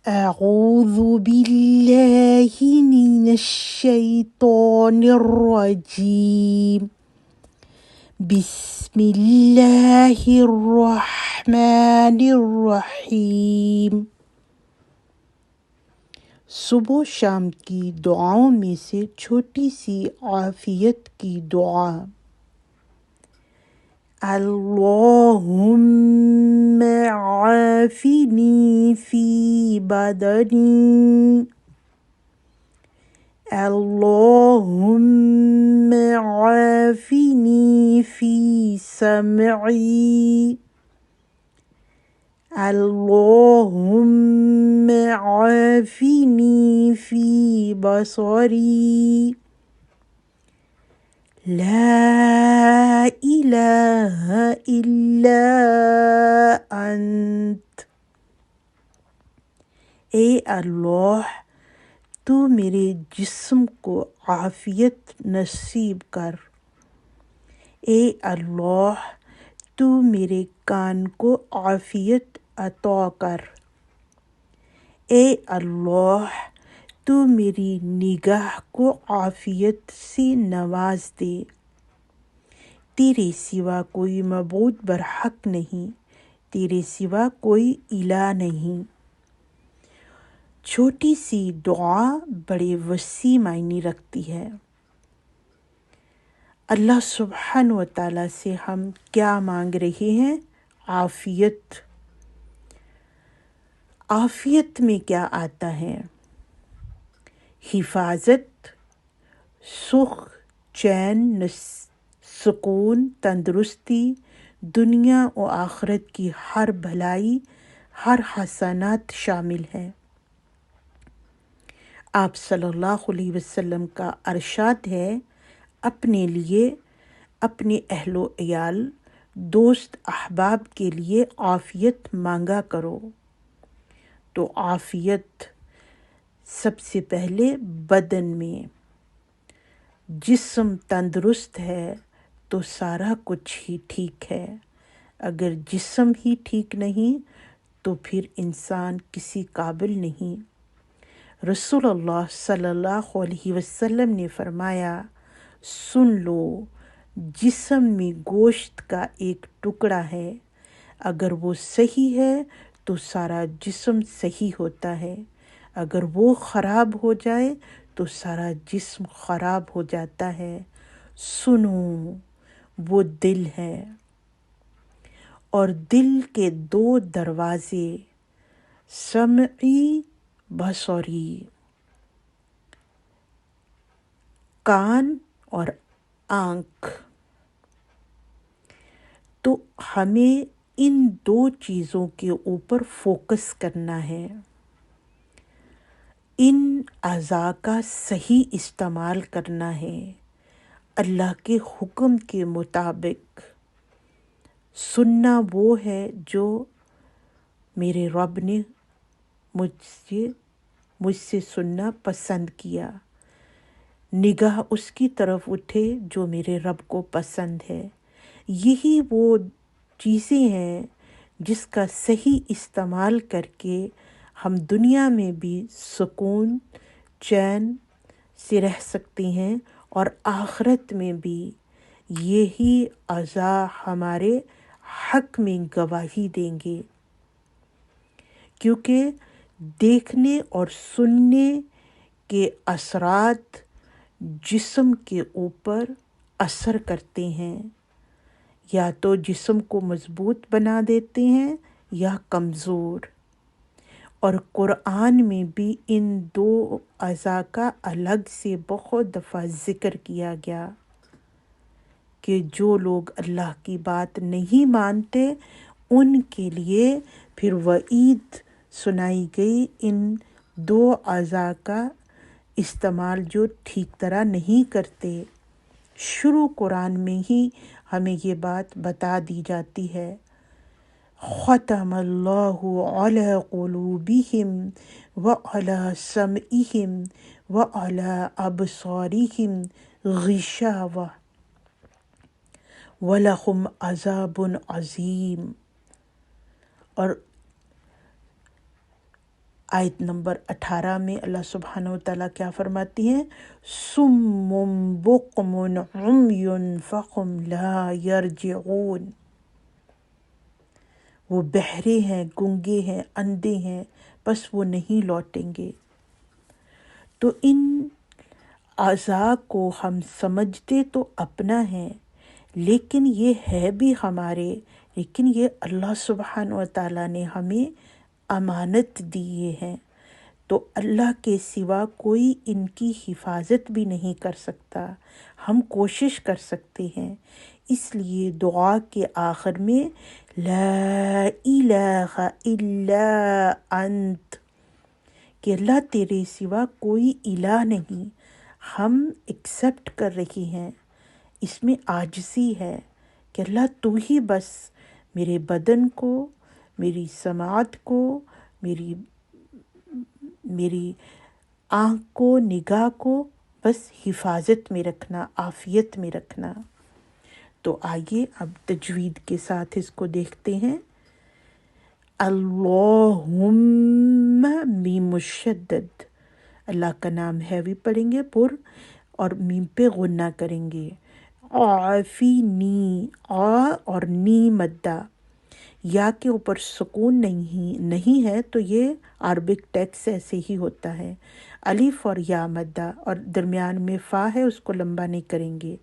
أعوذ بالله من الشيطان الرجيم بسم الله الرحمن الرحیم۔ صبح و شام کی دعاؤں میں سے چھوٹی سی عافیت کی دعا۔ اللہم عافنی فی بدنی، اللہم عافنی فی سمعی، اللہم عافنی فی بصری، لا الہ الا انت۔ اے اللہ، تو میرے جسم کو عافیت نصیب کر۔ اے اللہ، تو میرے کان کو عافیت عطا کر۔ اے اللہ، تو میری نگاہ کو عافیت سے نواز دے۔ تیرے سوا کوئی معبود برحق نہیں، تیرے سوا کوئی الہ نہیں۔ چھوٹی سی دعا بڑے وسیع معنی رکھتی ہے۔ اللہ سبحانہ و تعالیٰ سے ہم کیا مانگ رہے ہیں؟ عافیت۔ عافیت میں کیا آتا ہے؟ حفاظت، سکھ، چین، سکون، تندرستی، دنیا و آخرت کی ہر بھلائی، ہر حسنات شامل ہے۔ آپ صلی اللہ علیہ وسلم کا ارشاد ہے، اپنے لیے، اپنے اہل و عیال، دوست احباب کے لیے عافیت مانگا کرو۔ تو عافیت سب سے پہلے بدن میں، جسم تندرست ہے تو سارا کچھ ہی ٹھیک ہے۔ اگر جسم ہی ٹھیک نہیں تو پھر انسان کسی قابل نہیں۔ رسول اللہ صلی اللہ علیہ وسلم نے فرمایا، سن لو، جسم میں گوشت کا ایک ٹکڑا ہے، اگر وہ صحیح ہے تو سارا جسم صحیح ہوتا ہے، اگر وہ خراب ہو جائے تو سارا جسم خراب ہو جاتا ہے۔ سنو، وہ دل ہے، اور دل کے دو دروازے، سمعی، بصری، کان اور آنکھ۔ تو ہمیں ان دو چیزوں کے اوپر فوکس کرنا ہے، ان اعضاء کا صحیح استعمال کرنا ہے، اللہ کے حکم کے مطابق۔ سننا وہ ہے جو میرے رب نے مجھ سے سننا پسند کیا، نگاہ اس کی طرف اٹھے جو میرے رب کو پسند ہے۔ یہی وہ چیزیں ہیں جس کا صحیح استعمال کر کے ہم دنیا میں بھی سکون، چین سے رہ سکتے ہیں، اور آخرت میں بھی یہی اعضاء ہمارے حق میں گواہی دیں گے، کیونکہ دیکھنے اور سننے کے اثرات جسم کے اوپر اثر کرتے ہیں، یا تو جسم کو مضبوط بنا دیتے ہیں یا کمزور۔ اور قرآن میں بھی ان دو اعضاء کا الگ سے بہت دفعہ ذکر کیا گیا کہ جو لوگ اللہ کی بات نہیں مانتے ان کے لیے پھر وعید سنائی گئی، ان دو اعضاء کا استعمال جو ٹھیک طرح نہیں کرتے۔ شروع قرآن میں ہی ہمیں یہ بات بتا دی جاتی ہے، ختم اللہ علی قلوبہم وعلی سمعہم وعلی ابصارہم غشاوہ وَلَهُمْ عَذَابٌ عَظِيمٌ۔ اور آیت نمبر 18 میں اللہ سبحانہ و تعالیٰ کیا فرماتی ہیں؟ سم بکم عمی فہم لا یرجعون، وہ بہرے ہیں، گنگے ہیں، اندھے ہیں، بس وہ نہیں لوٹیں گے۔ تو ان اعضاء کو ہم سمجھتے تو اپنا ہے، لیکن یہ ہے بھی ہمارے، لیکن یہ اللہ سبحانہ و تعالیٰ نے ہمیں امانت دیے ہیں، تو اللہ کے سوا کوئی ان کی حفاظت بھی نہیں کر سکتا۔ ہم کوشش کر سکتے ہیں، اس لیے دعا کے آخر میں لا الہ الا انت، کہ اللہ تیرے سوا کوئی الہ نہیں، ہم ایکسیپٹ کر رہی ہیں، اس میں عاجزی ہے کہ اللہ تو ہی بس میرے بدن کو، میری سماعت کو، میری آنکھ کو، نگاہ کو بس حفاظت میں رکھنا، عافیت میں رکھنا۔ تو آئیے اب تجوید کے ساتھ اس کو دیکھتے ہیں۔ اللہم میم مشدد، اللہ کا نام ہیوی پڑھیں گے پر، اور میم پہ غنہ کریں گے۔ عافینی، اور نی مدہ، یا کے اوپر سکون نہیں ہے تو یہ عربک ٹیکسٹ ایسے ہی ہوتا ہے۔ الف اور یا مدہ، اور درمیان میں فا ہے اس کو لمبا نہیں کریں گے۔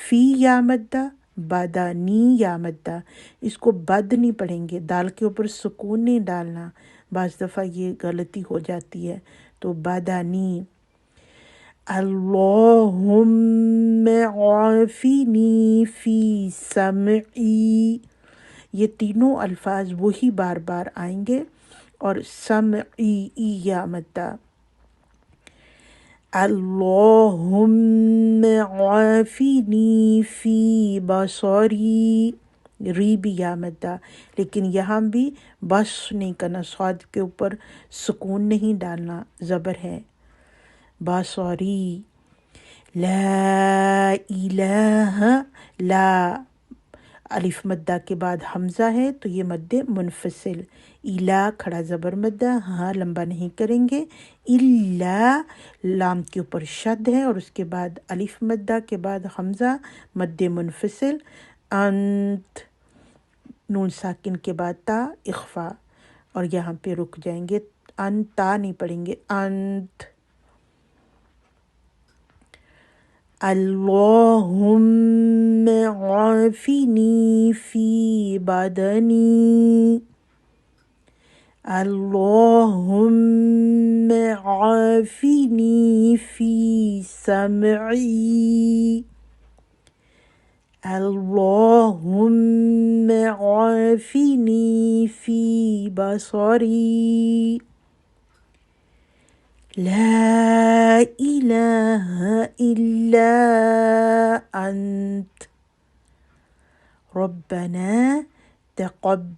فی یا مدہ، بادانی یا مدہ، اس کو بد نہیں پڑھیں گے، دال کے اوپر سکون نہیں ڈالنا، بعض دفعہ یہ غلطی ہو جاتی ہے، تو بادانی۔ اللہم عافینی فی سمعی، یہ تینوں الفاظ وہی بار بار آئیں گے، اور سمعی ای یا مدہ۔ اللہم عافینی فی بصری، ری بھی یا مدہ، لیکن یہاں بھی بس نہیں کرنا، صاد کے اوپر سکون نہیں ڈالنا، زبر ہے۔ بصری، لا الہ، لا الف مدہ کے بعد حمزہ ہے تو یہ مد منفصل، الا کھڑا زبر مدہ، ہاں لمبا نہیں کریں گے، الا لام کے اوپر شد ہے، اور اس کے بعد الف مدہ کے بعد حمزہ مد منفصل، انت نون ساکن کے بعد تا اخفا، اور یہاں پہ رک جائیں گے، انتا نہیں پڑھیں گے، انت۔ اللہم عافینی فی بدنی، اللہم عافینی فی سمعی، اللہم عافینی فی بصری، لا الہ الا انت ربنا تقبل